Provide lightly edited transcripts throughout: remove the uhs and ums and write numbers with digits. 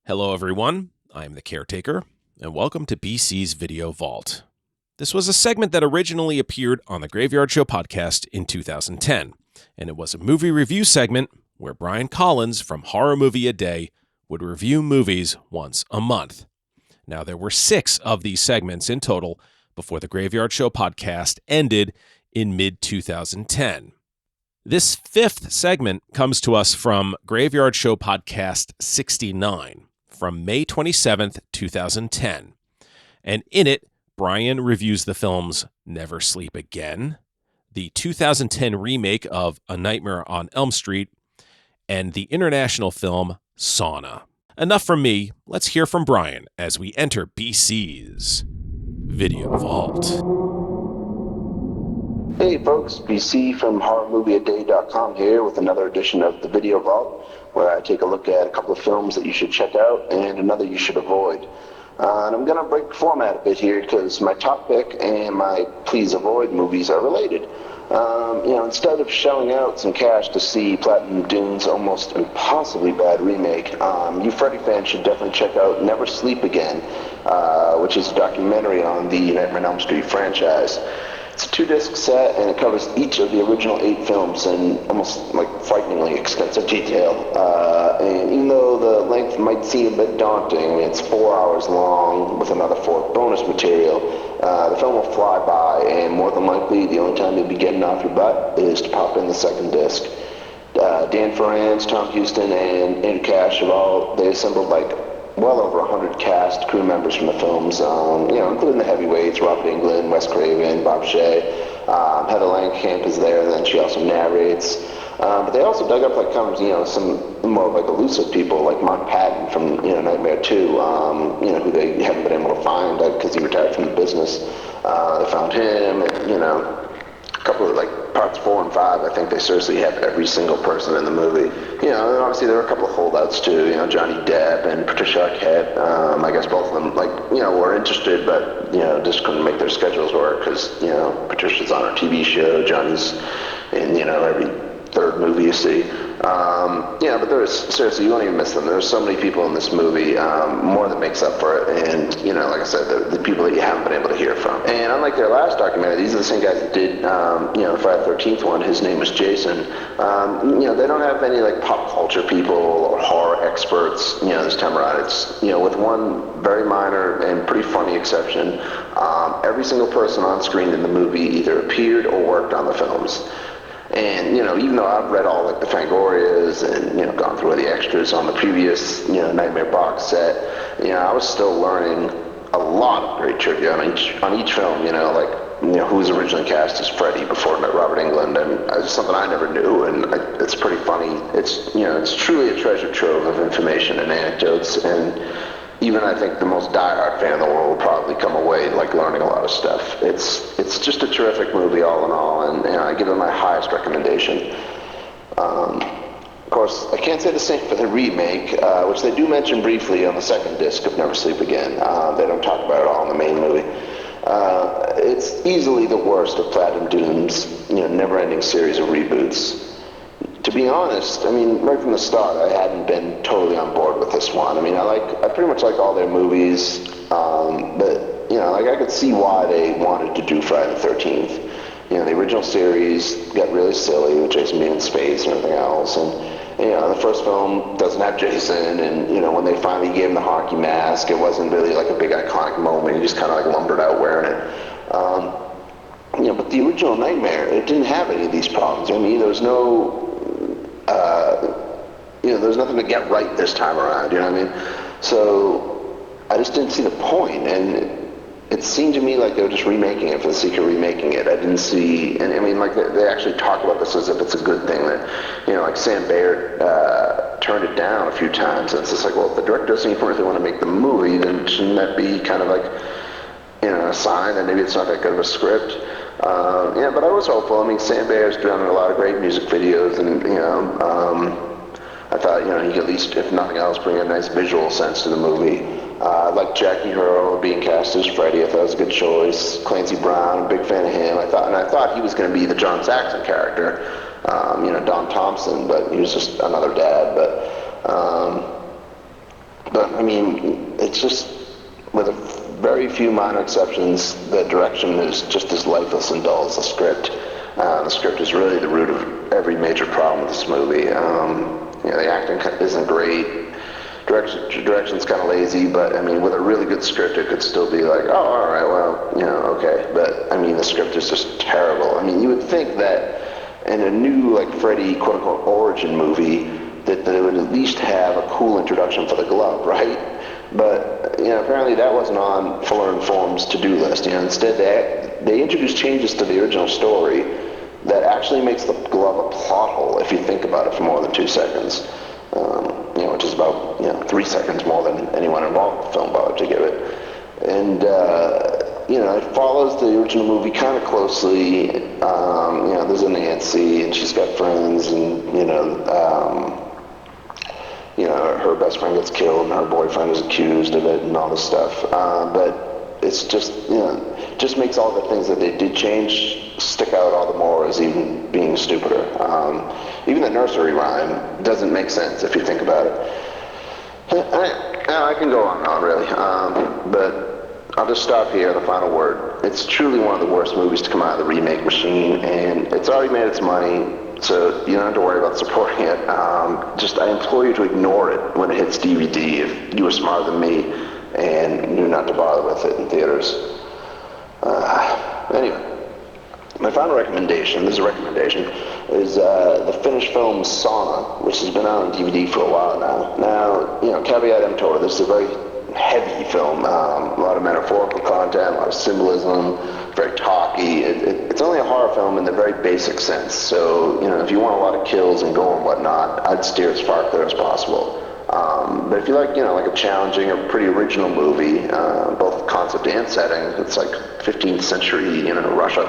Hello everyone, I'm the Caretaker, and welcome to BC's Video Vault. This was a segment that originally appeared on the Graveyard Show podcast in 2010, and it was a movie review segment where Brian Collins from Horror Movie A Day would review movies once a month. Now, there were 6 of these segments in total before the Graveyard Show podcast ended in mid-2010. This 5th segment comes to us from Graveyard Show podcast 69 from May 27th, 2010. And in it, Brian reviews the films Never Sleep Again, the 2010 remake of A Nightmare on Elm Street, and the international film Sauna. Enough from me. Let's hear from Brian as we enter BC's Video Vault. Hey folks, BC from HorrorMovieAday.com here with another edition of the Video Vault, where I take a look at a couple of films that you should check out and another you should avoid. And I'm going to break the format a bit here because my top pick and my please avoid movies are related. Instead of shelling out some cash to see Platinum Dune's almost impossibly bad remake, you Freddy fans should definitely check out Never Sleep Again, which is a documentary on the Nightmare on Elm Street franchise. It's a 2-disc set, and it covers each of the original 8 films in almost frighteningly extensive detail. And even though the length might seem a bit daunting, it's 4 hours long with another 4 bonus material. The film will fly by, and more than likely, the only time you'll be getting off your butt is to pop in the second disc. Dan Ferrans, Tom Houston, and Andrew Cash they assembled well over 100 cast crew members from the films, including the heavyweights, Robert Englund, Wes Craven, Bob Shea. Heather Langenkamp is there, and then she also narrates. But they also dug up some more elusive people like Mark Patton from Nightmare 2, who they haven't been able to find because he retired from the business. They found him, and, a couple of parts 4 and 5. I think they seriously have every single person in the movie. And obviously there were a couple of holdouts too. Johnny Depp and Patricia Arquette. I guess both of them were interested, but just couldn't make their schedules work because Patricia's on her TV show. Johnny's in every third movie you see. But seriously, you won't even miss them. There's so many people in this movie, more than makes up for it, and like I said, the people that you haven't been able to hear from. And unlike their last documentary, these are the same guys that did Friday the 13th one. His name was Jason. They don't have any pop culture people or horror experts this time around. It's with one very minor and pretty funny exception, every single person on screen in the movie either appeared or worked on the films. And, even though I've read all the Fangorias and, gone through the extras on the previous, Nightmare box set, I was still learning a lot of great trivia on each film, who was originally cast as Freddy before I met Robert Englund, and it's something I never knew, and it's pretty funny. It's truly a treasure trove of information and anecdotes, and even I think the most diehard fan in the world will probably come away learning a lot of stuff. It's just a terrific movie all in all, and I give it my highest recommendation. Of course, I can't say the same for the remake, which they do mention briefly on the second disc of Never Sleep Again. They don't talk about it all in the main movie. It's easily the worst of Platinum Dune's never-ending series of reboots. To be honest, right from the start, I hadn't been totally on board with this one. I pretty much like all their movies, but I could see why they wanted to do Friday the 13th. The original series got really silly with Jason being in space and everything else, and the first film doesn't have Jason, and when they finally gave him the hockey mask, it wasn't really a big iconic moment. He just kind of lumbered out wearing it. But the original Nightmare, it didn't have any of these problems. There was no there's nothing to get right this time around, So I just didn't see the point, and it seemed to me like they were just remaking it for the sake of remaking it. I didn't see, and they actually talk about this as if it's a good thing that, Sam Baird turned it down a few times, and it's just well, if the director doesn't even really want to make the movie, then shouldn't that be kind of a sign that maybe it's not that good of a script? But I was hopeful. Sam Bair's done a lot of great music videos, and I thought he could at least, if nothing else, bring a nice visual sense to the movie. I like Jackie Earle being cast as Freddy. I thought it was a good choice. Clancy Brown, big fan of him. I thought he was going to be the John Saxon character, Don Thompson, but he was just another dad. But mean, it's just, with very few minor exceptions, the direction is just as lifeless and dull as the script. The script is really the root of every major problem with this movie. The acting isn't great. Direction's kind of lazy, but I mean, with a really good script, it could still be like, oh, all right, well, okay. But I mean, the script is just terrible. I mean, you would think that in a new, like, Freddy, quote-unquote, origin movie, that they would at least have a cool introduction for the glove, right? But, apparently that wasn't on Fuller and Form's to-do list. Instead they introduced changes to the original story that actually makes the glove a plot hole if you think about it for more than 2 seconds. Which is about 3 seconds more than anyone involved in the film bothered to give it. And it follows the original movie kind of closely. There's a Nancy, and she's got friends, and her best friend gets killed, and her boyfriend is accused of it, and all this stuff. But it's just makes all the things that they did change stick out all the more as even being stupider. Even the nursery rhyme doesn't make sense if you think about it. I can go on and on, really, but I'll just stop here, the final word. It's truly one of the worst movies to come out of the remake machine, and it's already made its money, so you don't have to worry about supporting it. I implore you to ignore it when it hits DVD if you were smarter than me and knew not to bother with it in theaters. Anyway. My final recommendation, this is a recommendation, is the Finnish film Sauna, which has been out on DVD for a while now. Now, caveat emptor, this is a very heavy film, a lot of metaphorical content, a lot of symbolism, very talky. It's only a horror film in the very basic sense, so, if you want a lot of kills and gore and whatnot, I'd steer as far clear as possible. But if you like, like a challenging or pretty original movie, both concept and setting, it's like 15th century, Russia.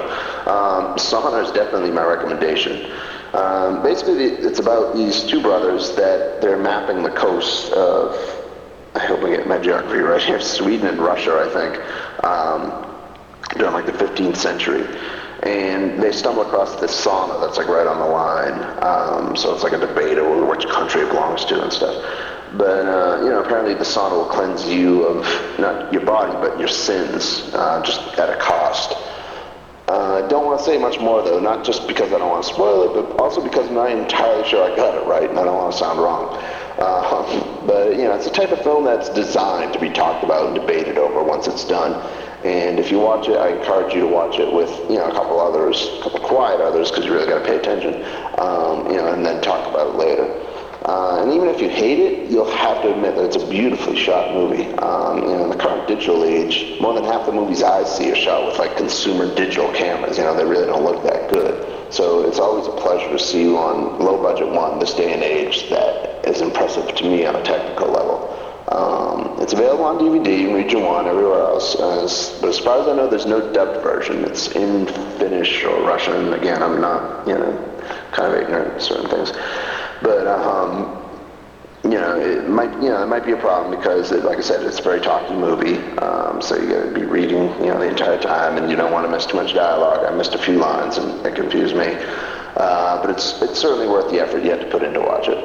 Sauna is definitely my recommendation. Basically, it's about these two brothers that they're mapping the coast of, I hope I get my geography right here, Sweden and Russia, I think, during like the 15th century. And they stumble across this sauna that's like right on the line. So it's like a debate over which country it belongs to and stuff. But, apparently the sauna will cleanse you of not your body, but your sins, just at a cost. I don't want to say much more, though, not just because I don't want to spoil it, but also because I'm not entirely sure I got it right, and I don't want to sound wrong. But, it's a type of film that's designed to be talked about and debated over once it's done. And if you watch it, I encourage you to watch it with, a couple quiet others, because you really got to pay attention, and then talk about it later. And even if you hate it, you'll have to admit that it's a beautifully shot movie. In the current digital age, more than half the movies I see are shot with like consumer digital cameras. They really don't look that good. So it's always a pleasure to see you on low budget one this day and age that is impressive to me on a technical level. It's available on DVD in Region 1, everywhere else. But as far as I know, there's no dubbed version. It's in Finnish or Russian. Again, I'm not, kind of ignorant of certain things. But, it might be a problem because, like I said, it's a very talky movie. So you got to be reading, the entire time, and you don't want to miss too much dialogue. I missed a few lines, and it confused me. But it's certainly worth the effort you have to put in to watch it.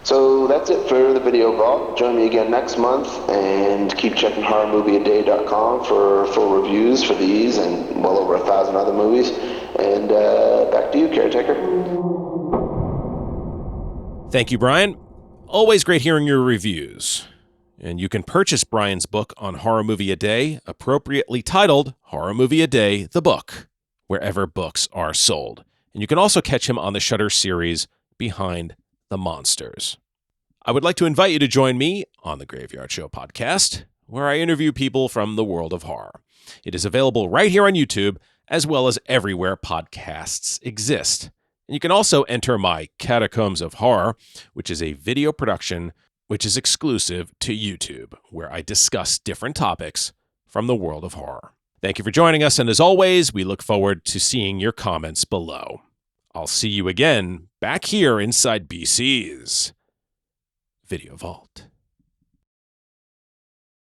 So that's it for the Video Vault. Join me again next month, and keep checking horrormovieaday.com for full reviews for these and well over 1,000 other movies. And back to you, Caretaker. Thank you, Brian. Always great hearing your reviews. And you can purchase Brian's book on Horror Movie A Day, appropriately titled Horror Movie A Day, the Book, wherever books are sold. And you can also catch him on the Shudder series Behind the Monsters. I would like to invite you to join me on the Graveyard Show podcast, where I interview people from the world of horror. It is available right here on YouTube, as well as everywhere podcasts exist. And you can also enter my Catacombs of Horror, which is a video production which is exclusive to YouTube, where I discuss different topics from the world of horror. Thank you for joining us, and as always, we look forward to seeing your comments below. I'll see you again back here inside BC's Video Vault.